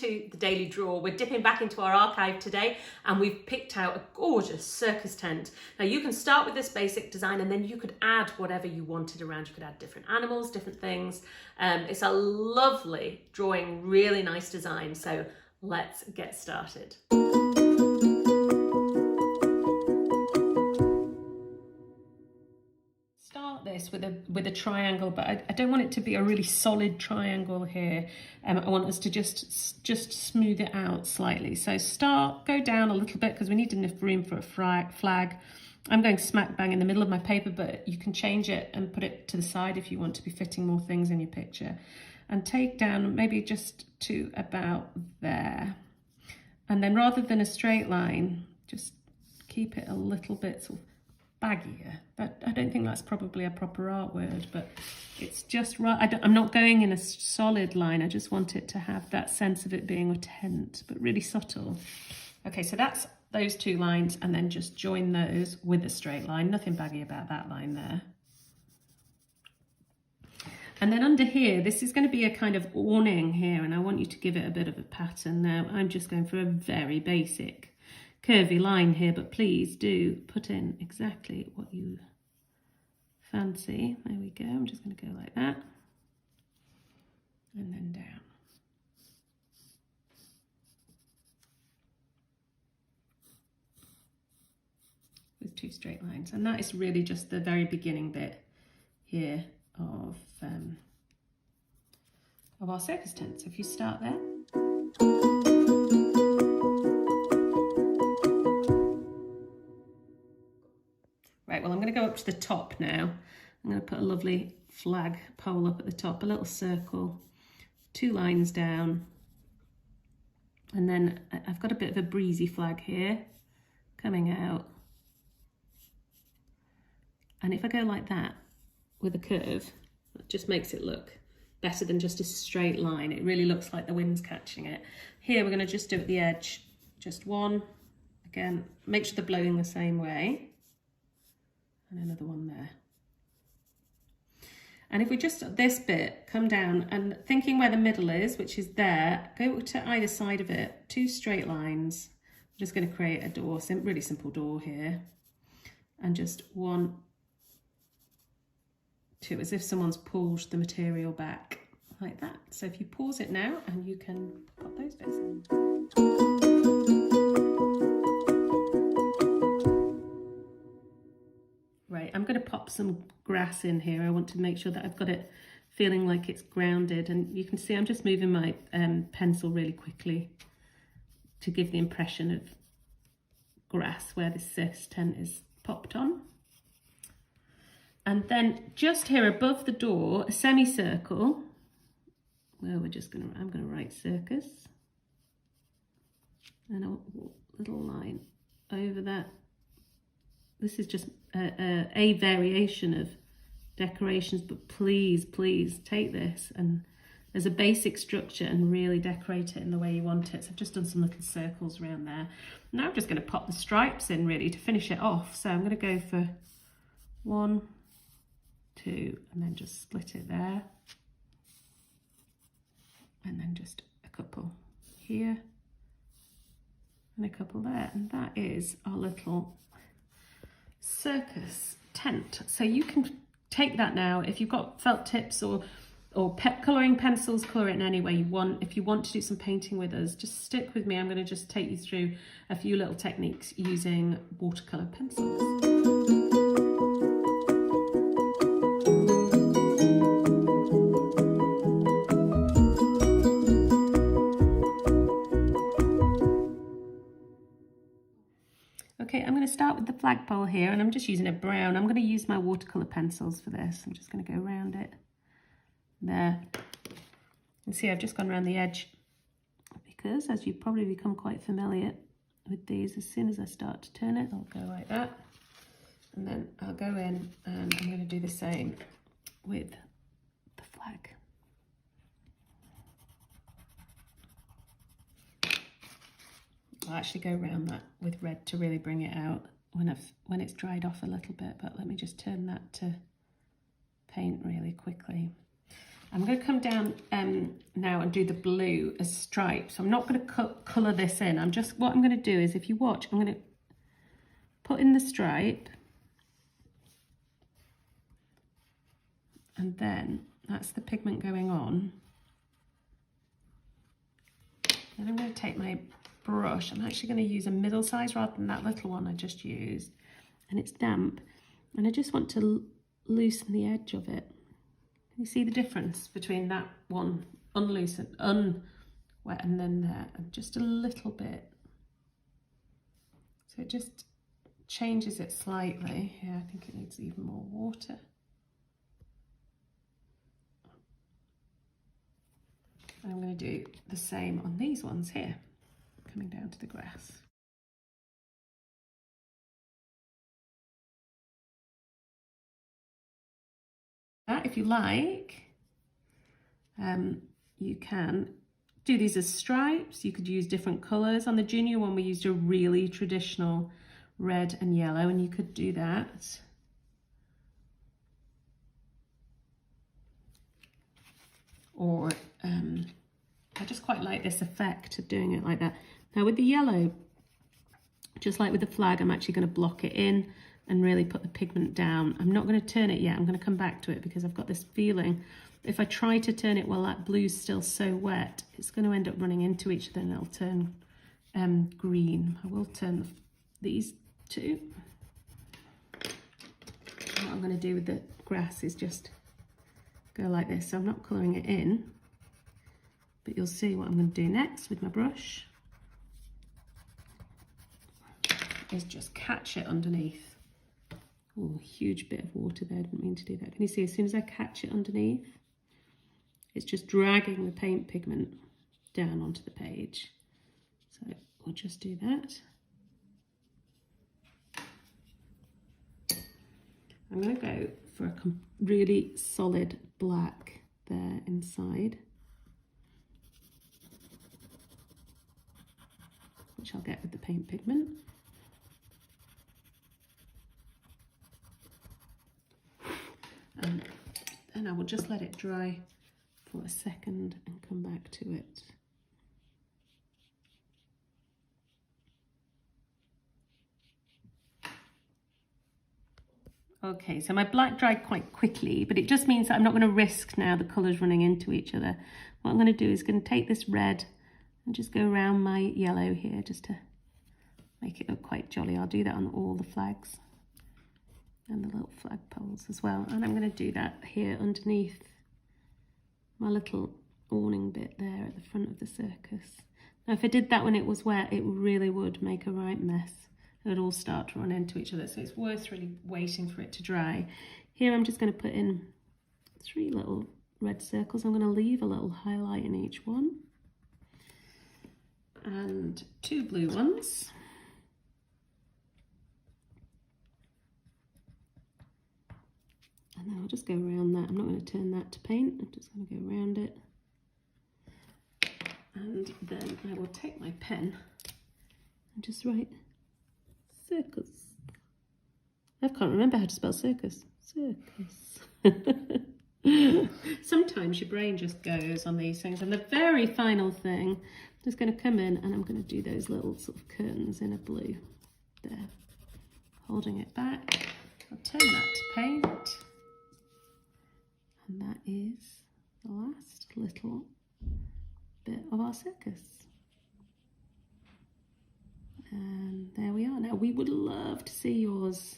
to the Daily Drawer. We're dipping back into our archive today and we've picked out a gorgeous circus tent. Now you can start with this basic design and then you could add whatever you wanted around. You could add different animals, different things. It's a lovely drawing, really nice design. So let's get started. This with a triangle, but I don't want it to be a really solid triangle here. I want us to just smooth it out slightly. So go down a little bit because we need enough room for a flag. I'm going smack bang in the middle of my paper, but you can change it and put it to the side if you want to be fitting more things in your picture. And take down maybe just to about there. And then rather than a straight line, just keep it a little bit sort of baggier. But I don't think that's probably a proper art word, but it's just right. I'm not going in a solid line. I just want it to have that sense of it being a tent, but really subtle. Okay, so that's those two lines, and then just join those with a straight line. Nothing baggy about that line there. And then under here, this is going to be a kind of awning here, and I want you to give it a bit of a pattern. Now I'm just going for a very basic curvy line here, but please do put in exactly what you fancy. There we go. I'm just going to go like that and then down. With two straight lines, and that is really just the very beginning bit here of our circus tent. So if you start there. Right, well, I'm going to go up to the top now. I'm going to put a lovely flag pole up at the top, a little circle, two lines down. And then I've got a bit of a breezy flag here coming out. And if I go like that with a curve, it just makes it look better than just a straight line. It really looks like the wind's catching it. Here, we're going to just do at the edge, just one. Again, make sure they're blowing the same way. And another one there. And if we just at this bit come down and thinking where the middle is, which is there, go to either side of it, two straight lines. I'm just going to create a door, really simple door here, and just one, two, as if someone's pulled the material back like that. So if you pause it now, and you can pop those bits in. Right, I'm going to pop some grass in here. I want to make sure that I've got it feeling like it's grounded, and you can see I'm just moving my pencil really quickly to give the impression of grass where this circus tent is popped on. And then just here above the door, a semicircle where I'm going to write circus, and a little line over that. This is just a variation of decorations, but please take this and there's a basic structure and really decorate it in the way you want it. So I've just done some little circles around there. Now I'm just going to pop the stripes in really to finish it off. So I'm going to go for 1, 2, and then just split it there. And then just a couple here and a couple there. And that is our little circus tent. So you can take that now, if you've got felt tips or colouring pencils, colour it in any way you want. If you want to do some painting with us, just stick with me. I'm going to just take you through a few little techniques using watercolour pencils. Okay, I'm going to start with the flagpole here, and I'm just using a brown. I'm going to use my watercolour pencils for this. I'm just going to go around it. There. You see I've just gone around the edge because, as you've probably become quite familiar with these, as soon as I start to turn it, I'll go like that. And then I'll go in and I'm going to do the same with the flag. I'll actually go around that with red to really bring it out when it's dried off a little bit, but let me just turn that to paint really quickly. I'm going to come down now and do the blue as stripes. So I'm not going to colour this in. What I'm going to do is, if you watch, I'm going to put in the stripe. And then that's the pigment going on. Then I'm going to take my brush. I'm actually going to use a middle size rather than that little one I just used. And it's damp. And I just want to loosen the edge of it. You see the difference between that one unwet and then there, and just a little bit. So it just changes it slightly. Yeah, I think it needs even more water. And I'm going to do the same on these ones here, coming down to the grass. If you like, you can do these as stripes. You could use different colours. On the junior one, we used a really traditional red and yellow, and you could do that. Or I just quite like this effect of doing it like that. Now with the yellow, just like with the flag, I'm actually going to block it in and really put the pigment down. I'm not going to turn it yet. I'm going to come back to it because I've got this feeling if I try to turn it while that blue's still so wet, it's going to end up running into each other and it'll turn green. I will turn these two. What I'm going to do with the grass is just go like this. So I'm not colouring it in, but you'll see what I'm going to do next with my brush is just catch it underneath. Oh, huge bit of water there, I didn't mean to do that. Can you see, as soon as I catch it underneath, it's just dragging the paint pigment down onto the page. So we'll just do that. I'm going to go for a really solid black there inside, which I'll get with the paint pigment. And then I will just let it dry for a second and come back to it. Okay, so my black dried quite quickly, but it just means that I'm not going to risk now the colours running into each other. What I'm going to do is going to take this red and just go around my yellow here just to make it look quite jolly. I'll do that on all the flags and the little flagpoles as well. And I'm going to do that here underneath my little awning bit there at the front of the circus. Now, if I did that when it was wet, it really would make a right mess. It would all start to run into each other, so it's worth really waiting for it to dry. Here I'm just going to put in 3 little red circles. I'm going to leave a little highlight in each one. And 2 blue ones. And then I'll just go around that. I'm not going to turn that to paint. I'm just going to go around it. And then I will take my pen and just write circus. I can't remember how to spell circus. Circus. Sometimes your brain just goes on these things. And the very final thing, I'm just going to come in and I'm going to do those little sort of curtains in a blue there. Holding it back. I'll turn that to paint. And that is the last little bit of our circus. And there we are. Now we would love to see yours.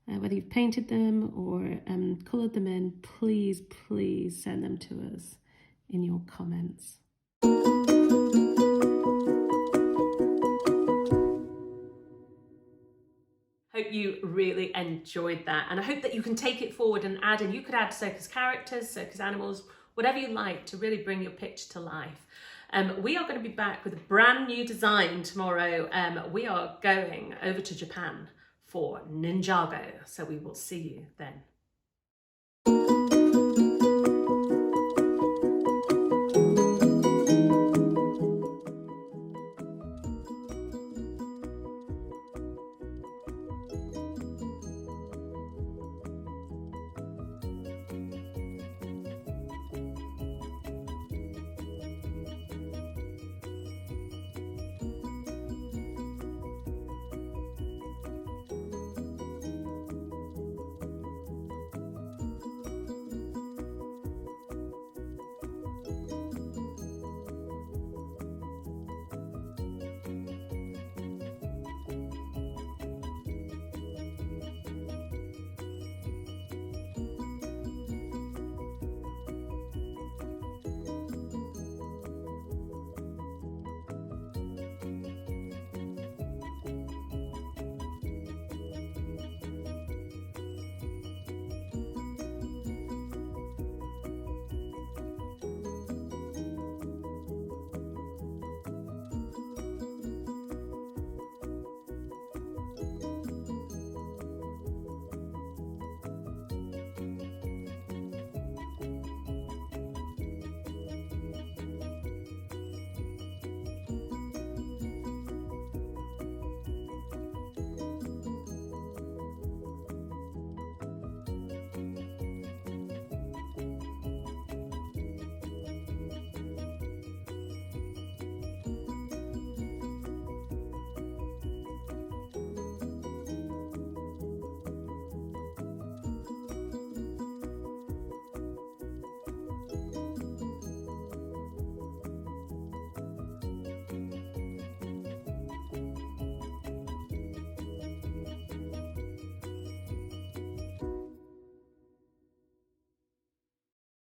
Whether you've painted them or coloured them in, please send them to us in your comments. Hope you really enjoyed that, and I hope that you can take it forward and add in. You could add circus characters, circus animals, whatever you like to really bring your picture to life. We are going to be back with a brand new design tomorrow. We are going over to Japan for Ninjago, so we will see you then.